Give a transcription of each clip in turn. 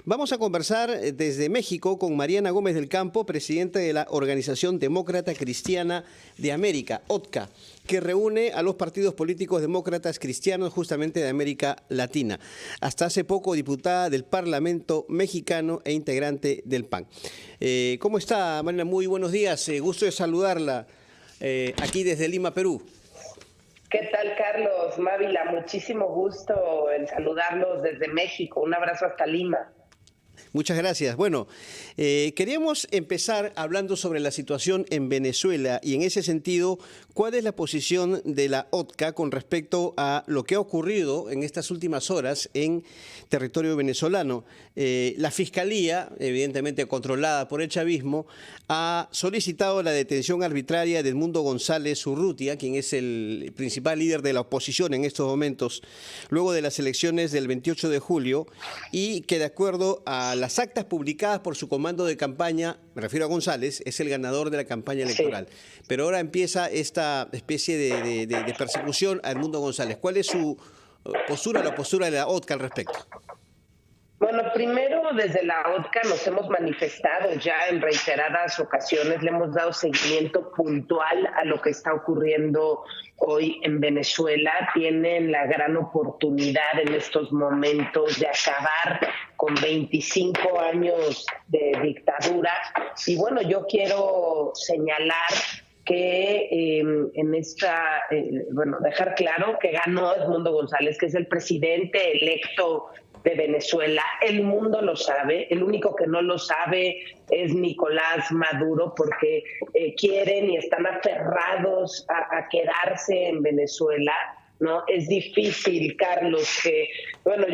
Vamos a conversar desde México con Mariana Gómez del Campo, presidenta de la Organización Demócrata Cristiana de América, ODCA, que reúne a los partidos políticos demócratas cristianos justamente de América Latina. Hasta hace poco diputada del Parlamento mexicano e integrante del PAN. ¿Cómo está, Mariana? Muy buenos días. Gusto de saludarla aquí desde Lima, Perú. ¿Qué tal, Carlos? Mávila, muchísimo gusto en saludarlos desde México. Un abrazo hasta Lima. Muchas gracias. Bueno, queríamos empezar hablando sobre la situación en Venezuela y en ese sentido, ¿cuál es la posición de la ODCA con respecto a lo que ha ocurrido en estas últimas horas en territorio venezolano? La Fiscalía, evidentemente controlada por el chavismo, ha solicitado la detención arbitraria de Edmundo González Urrutia, quien es el principal líder de la oposición en estos momentos, luego de las elecciones del 28 de julio, y que de acuerdo a las actas publicadas por su comando de campaña, me refiero a González, es el ganador de la campaña electoral. Sí. Pero ahora empieza esta especie de persecución a Edmundo González. ¿Cuál es su postura, la postura de la ODCA al respecto? Bueno, primero desde la ODCA nos hemos manifestado ya en reiteradas ocasiones, le hemos dado seguimiento puntual a lo que está ocurriendo hoy en Venezuela. Tienen la gran oportunidad en estos momentos de acabar con 25 años de dictadura. Y bueno, yo quiero señalar que dejar claro que ganó Edmundo González, que es el presidente electo de Venezuela. El mundo lo sabe, el único que no lo sabe es Nicolás Maduro, porque quieren y están aferrados a quedarse en Venezuela, ¿no? Es difícil, Carlos, que, bueno,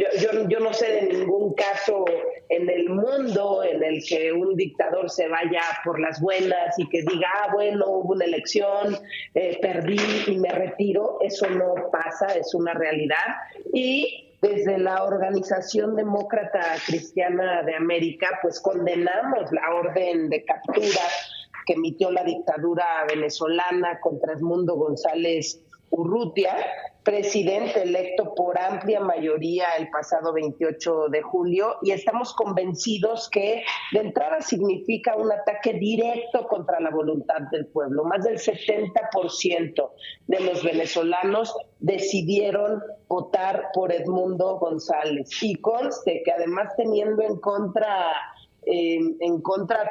yo no sé de ningún caso en el mundo en el que un dictador se vaya por las buenas y que diga, bueno, hubo una elección, perdí y me retiro. Eso no pasa, es una realidad. Y desde la Organización Demócrata Cristiana de América, pues condenamos la orden de captura que emitió la dictadura venezolana contra Edmundo González Urrutia, presidente electo por amplia mayoría el pasado 28 de julio, y estamos convencidos que de entrada significa un ataque directo contra la voluntad del pueblo. Más del 70% de los venezolanos decidieron votar por Edmundo González. Y conste que además teniendo en contra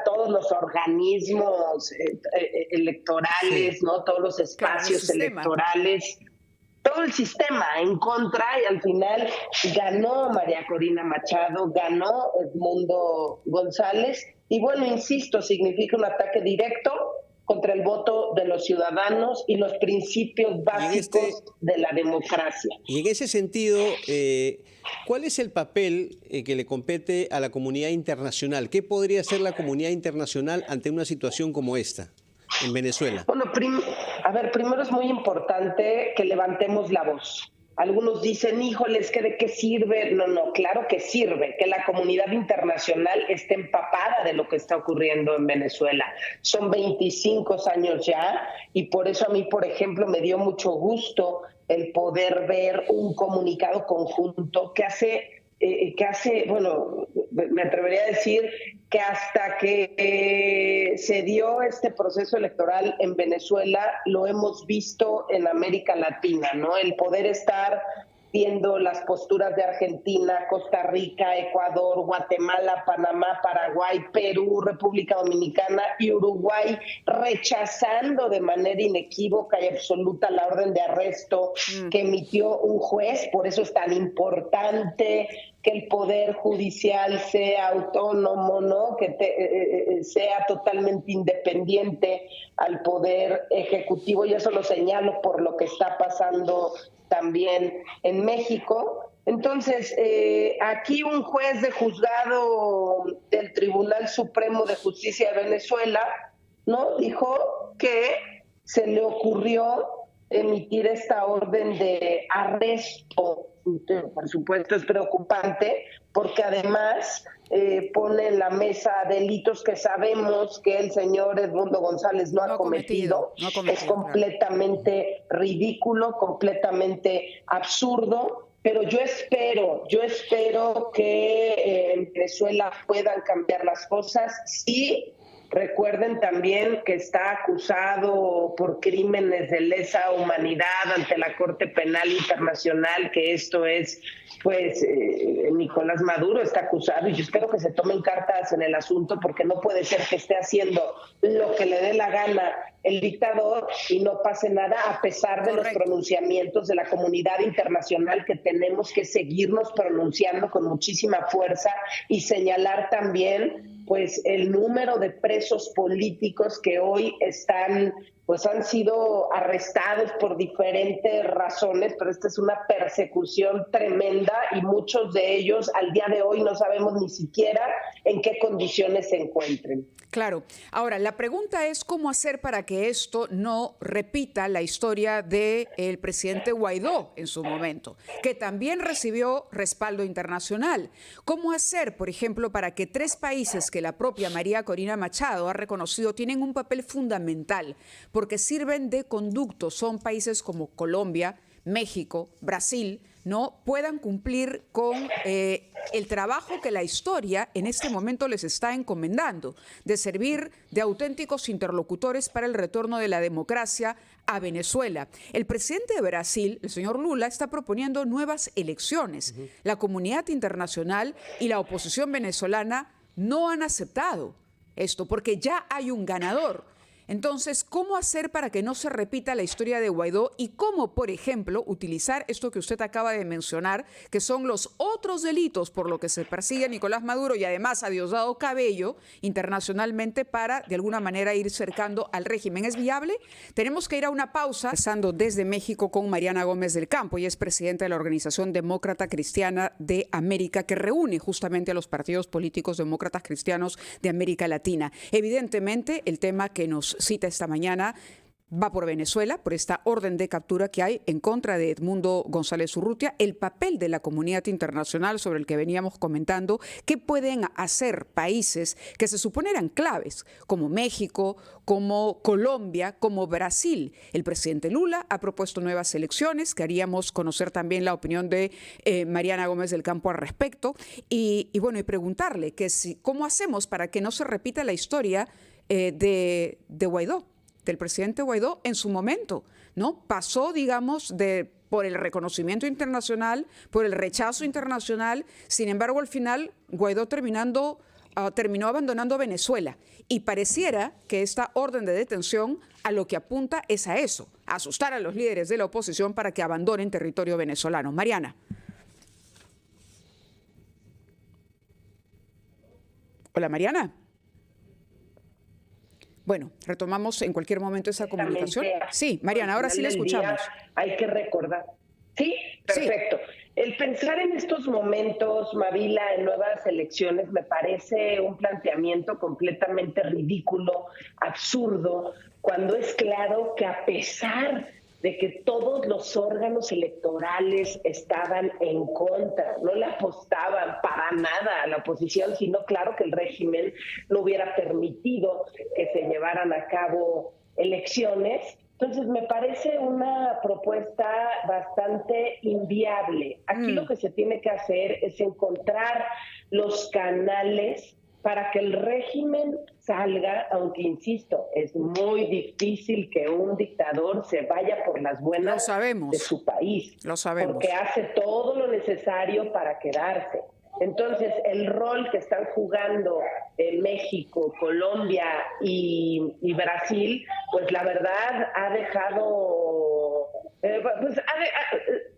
todos los organismos electorales, ¿no? Todos los espacios electorales, todo el sistema en contra, y al final ganó María Corina Machado, ganó Edmundo González, y bueno, insisto, significa un ataque directo contra el voto de los ciudadanos y los principios básicos de la democracia. Y en ese sentido, ¿cuál es el papel que le compete a la comunidad internacional? ¿Qué podría hacer la comunidad internacional ante una situación como esta en Venezuela? Bueno, primero es muy importante que levantemos la voz. Algunos dicen, híjoles, ¿que de qué sirve? No, claro que sirve, que la comunidad internacional esté empapada de lo que está ocurriendo en Venezuela. Son 25 años ya, y por eso a mí, por ejemplo, me dio mucho gusto el poder ver un comunicado conjunto que hace, bueno, me atrevería a decir que hasta que se dio este proceso electoral en Venezuela, lo hemos visto en América Latina, ¿no? El poder estar viendo las posturas de Argentina, Costa Rica, Ecuador, Guatemala, Panamá, Paraguay, Perú, República Dominicana y Uruguay rechazando de manera inequívoca y absoluta la orden de arresto que emitió un juez. Por eso es tan importante que el Poder Judicial sea autónomo, ¿no? Que sea totalmente independiente al Poder Ejecutivo, y eso lo señalo por lo que está pasando también en México. Entonces, aquí un juez de juzgado del Tribunal Supremo de Justicia de Venezuela, ¿no? Dijo que se le ocurrió emitir esta orden de arresto. Por supuesto es preocupante porque además pone en la mesa delitos que sabemos que el señor Edmundo González no ha cometido. Es completamente ridículo, completamente absurdo, pero yo espero que en Venezuela puedan cambiar las cosas. Sí, recuerden también que está acusado por crímenes de lesa humanidad ante la Corte Penal Internacional, que esto es, pues, Nicolás Maduro está acusado, y yo espero que se tomen cartas en el asunto, porque no puede ser que esté haciendo lo que le dé la gana el dictador y no pase nada, a pesar de los pronunciamientos de la comunidad internacional, que tenemos que seguirnos pronunciando con muchísima fuerza y señalar también, pues, el número de presos políticos que hoy están, pues, han sido arrestados por diferentes razones, pero esta es una persecución tremenda, y muchos de ellos al día de hoy no sabemos ni siquiera en qué condiciones se encuentren. Claro. Ahora, la pregunta es cómo hacer para que esto no repita la historia del presidente Guaidó en su momento, que también recibió respaldo internacional. ¿Cómo hacer, por ejemplo, para que 3 países que la propia María Corina Machado ha reconocido tienen un papel fundamental, porque sirven de conducto, son países como Colombia, México, Brasil, no puedan cumplir con el trabajo que la historia en este momento les está encomendando, de servir de auténticos interlocutores para el retorno de la democracia a Venezuela? El presidente de Brasil, el señor Lula, está proponiendo nuevas elecciones. La comunidad internacional y la oposición venezolana no han aceptado esto, porque ya hay un ganador. Entonces, ¿cómo hacer para que no se repita la historia de Guaidó y cómo, por ejemplo, utilizar esto que usted acaba de mencionar, que son los otros delitos por lo que se persigue a Nicolás Maduro y además a Diosdado Cabello internacionalmente, para de alguna manera ir cercando al régimen? ¿Es viable? Tenemos que ir a una pausa, empezando desde México con Mariana Gómez del Campo. Ella es presidenta de la Organización Demócrata Cristiana de América, que reúne justamente a los partidos políticos demócratas cristianos de América Latina. Evidentemente, el tema que nos cita esta mañana va por Venezuela, por esta orden de captura que hay en contra de Edmundo González Urrutia, el papel de la comunidad internacional sobre el que veníamos comentando, qué pueden hacer países que se supone eran claves, como México, como Colombia, como Brasil. El presidente Lula ha propuesto nuevas elecciones, queríamos conocer también la opinión de Mariana Gómez del Campo al respecto, y preguntarle que cómo hacemos para que no se repita la historia de Guaidó, del presidente Guaidó en su momento, ¿no? Pasó, digamos, por el reconocimiento internacional, por el rechazo internacional. Sin embargo, al final, Guaidó terminó abandonando Venezuela. Y pareciera que esta orden de detención a lo que apunta es a eso, a asustar a los líderes de la oposición para que abandonen territorio venezolano. Mariana. Hola, Mariana. Bueno, retomamos en cualquier momento esa comunicación. Sí, Mariana, ahora sí la escuchamos. Hay que recordar. Sí, perfecto. Sí. El pensar en estos momentos, Mavila, en nuevas elecciones, me parece un planteamiento completamente ridículo, absurdo, cuando es claro que, a pesar de que todos los órganos electorales estaban en contra, no le apostaban para nada a la oposición, sino claro que el régimen no hubiera permitido que se llevaran a cabo elecciones. Entonces me parece una propuesta bastante inviable. Aquí lo que se tiene que hacer es encontrar los canales para que el régimen salga, aunque insisto, es muy difícil que un dictador se vaya por las buenas de su país. Lo sabemos. Porque hace todo lo necesario para quedarse. Entonces, el rol que están jugando México, Colombia y Brasil, pues la verdad ha dejado,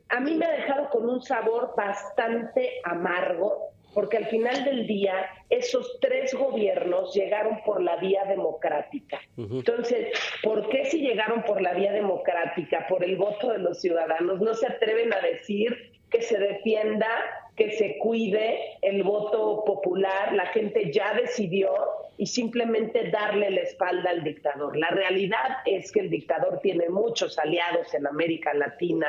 a mí me ha dejado con un sabor bastante amargo, porque al final del día esos 3 gobiernos llegaron por la vía democrática. Entonces, ¿por qué si llegaron por la vía democrática, por el voto de los ciudadanos, no se atreven a decir que se defienda, que se cuide el voto popular? La gente ya decidió, y simplemente darle la espalda al dictador. La realidad es que el dictador tiene muchos aliados en América Latina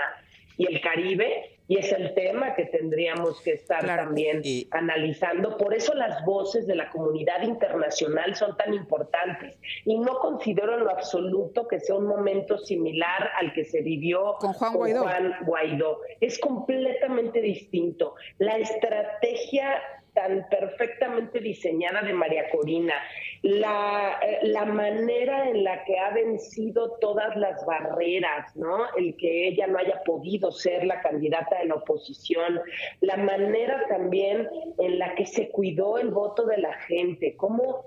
y el Caribe, Y es el tema que tendríamos que estar también analizando. Por eso las voces de la comunidad internacional son tan importantes. Y no considero en lo absoluto que sea un momento similar al que se vivió con Juan Guaidó. Es completamente distinto. La estrategia tan perfectamente diseñada de María Corina, la manera en la que ha vencido todas las barreras, ¿no? El que ella no haya podido ser la candidata de la oposición, la manera también en la que se cuidó el voto de la gente, cómo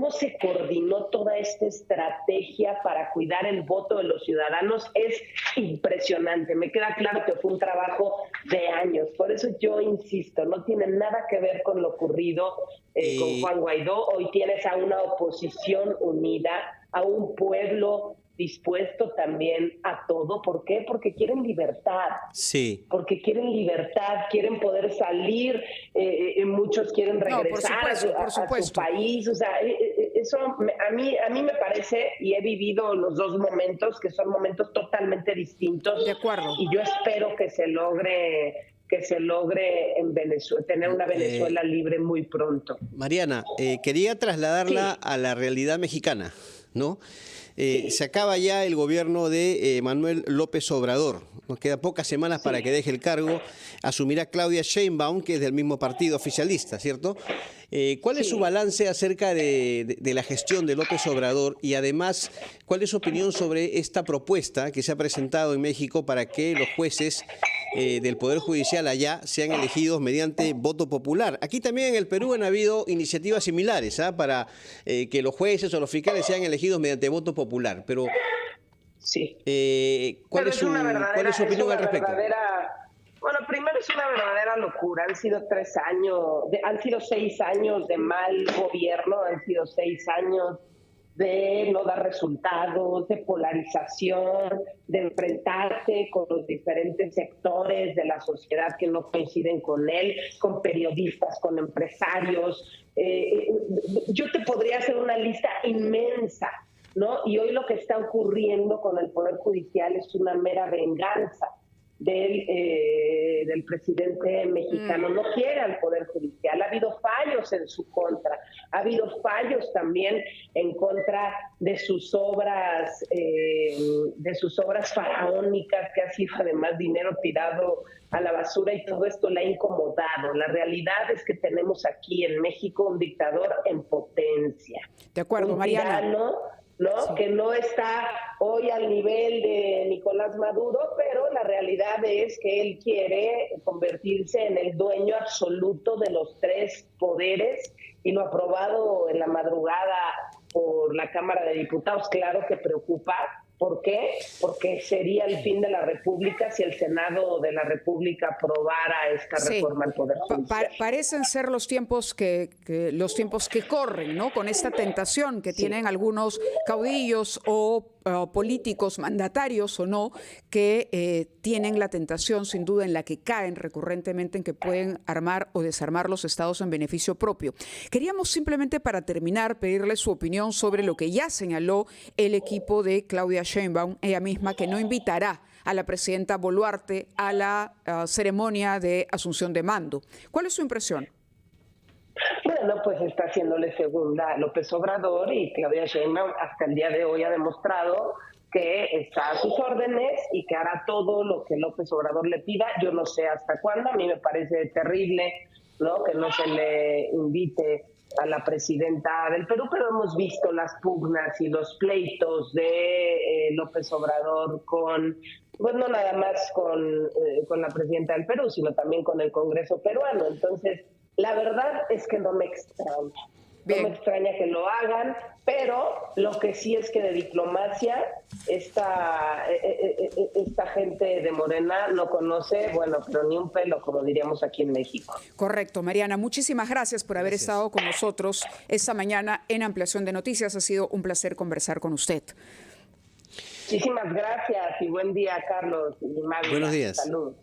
se coordinó toda esta estrategia para cuidar el voto de los ciudadanos es impresionante. Me queda claro que fue un trabajo de años. Por eso yo insisto, no tiene nada que ver con lo ocurrido con Juan Guaidó. Hoy tienes a una oposición unida, a un pueblo dispuesto también a todo. ¿Por qué? Porque quieren libertad. Sí. Porque quieren libertad, quieren poder salir, muchos quieren regresar a su país. O sea, eso a mí me parece, y he vivido los dos momentos, que son momentos totalmente distintos. De acuerdo. Y yo espero que se logre en Venezuela, tener una Venezuela libre muy pronto. Mariana, quería trasladarla a la realidad mexicana, ¿no? Se acaba ya el gobierno de Manuel López Obrador. Nos quedan pocas semanas para que deje el cargo. Asumirá Claudia Sheinbaum, que es del mismo partido oficialista, ¿cierto? ¿Cuál es su balance acerca de la gestión de López Obrador? Y además, ¿cuál es su opinión sobre esta propuesta que se ha presentado en México para que los jueces del Poder Judicial allá sean elegidos mediante voto popular? Aquí también en el Perú han habido iniciativas similares para que los jueces o los fiscales sean elegidos mediante voto popular. Pero, ¿cuál es su opinión al respecto? Bueno, primero es una verdadera locura. Han sido 6 años de mal gobierno, han sido 6 años de no dar resultados, de polarización, de enfrentarse con los diferentes sectores de la sociedad que no coinciden con él, con periodistas, con empresarios. Yo te podría hacer una lista inmensa, ¿no? Y hoy lo que está ocurriendo con el Poder Judicial es una mera venganza del presidente mexicano. No quiere al Poder Judicial. Ha habido fallos en su contra. Ha habido fallos también en contra de sus obras faraónicas, que ha sido además dinero tirado a la basura, y todo esto le ha incomodado. La realidad es que tenemos aquí en México un dictador en potencia. De acuerdo, Mariana. Tirano, ¿no? Sí. Que no está hoy al nivel de Nicolás Maduro, pero la realidad es que él quiere convertirse en el dueño absoluto de los 3 poderes, y lo aprobado en la madrugada por la Cámara de Diputados, claro que preocupa. ¿Por qué? Porque sería el fin de la República si el Senado de la República aprobara esta reforma al Poder Judicial. Parecen ser los tiempos que corren, ¿no? Con esta tentación que tienen algunos caudillos o políticos, mandatarios o no, que tienen la tentación, sin duda, en la que caen recurrentemente, en que pueden armar o desarmar los estados en beneficio propio. Queríamos simplemente, para terminar, pedirle su opinión sobre lo que ya señaló el equipo de Claudia Sheinbaum, ella misma, que no invitará a la presidenta Boluarte a la ceremonia de asunción de mando. ¿Cuál es su impresión? Bueno, pues está haciéndole segunda a López Obrador, y Claudia Sheinbaum hasta el día de hoy ha demostrado que está a sus órdenes y que hará todo lo que López Obrador le pida. Yo no sé hasta cuándo. A mí me parece terrible, ¿no?, que no se le invite a la presidenta del Perú, pero hemos visto las pugnas y los pleitos de López Obrador con, pues no nada más con la presidenta del Perú, sino también con el Congreso peruano. Entonces, la verdad es que no me extraña. Bien. No me extraña que lo hagan, pero lo que sí es que de diplomacia esta gente de Morena no conoce, bueno, pero ni un pelo, como diríamos aquí en México. Correcto, Mariana. Muchísimas gracias por haber estado con nosotros esta mañana en Ampliación de Noticias. Ha sido un placer conversar con usted. Muchísimas gracias y buen día, Carlos y Magda. Buenos días. Saludos.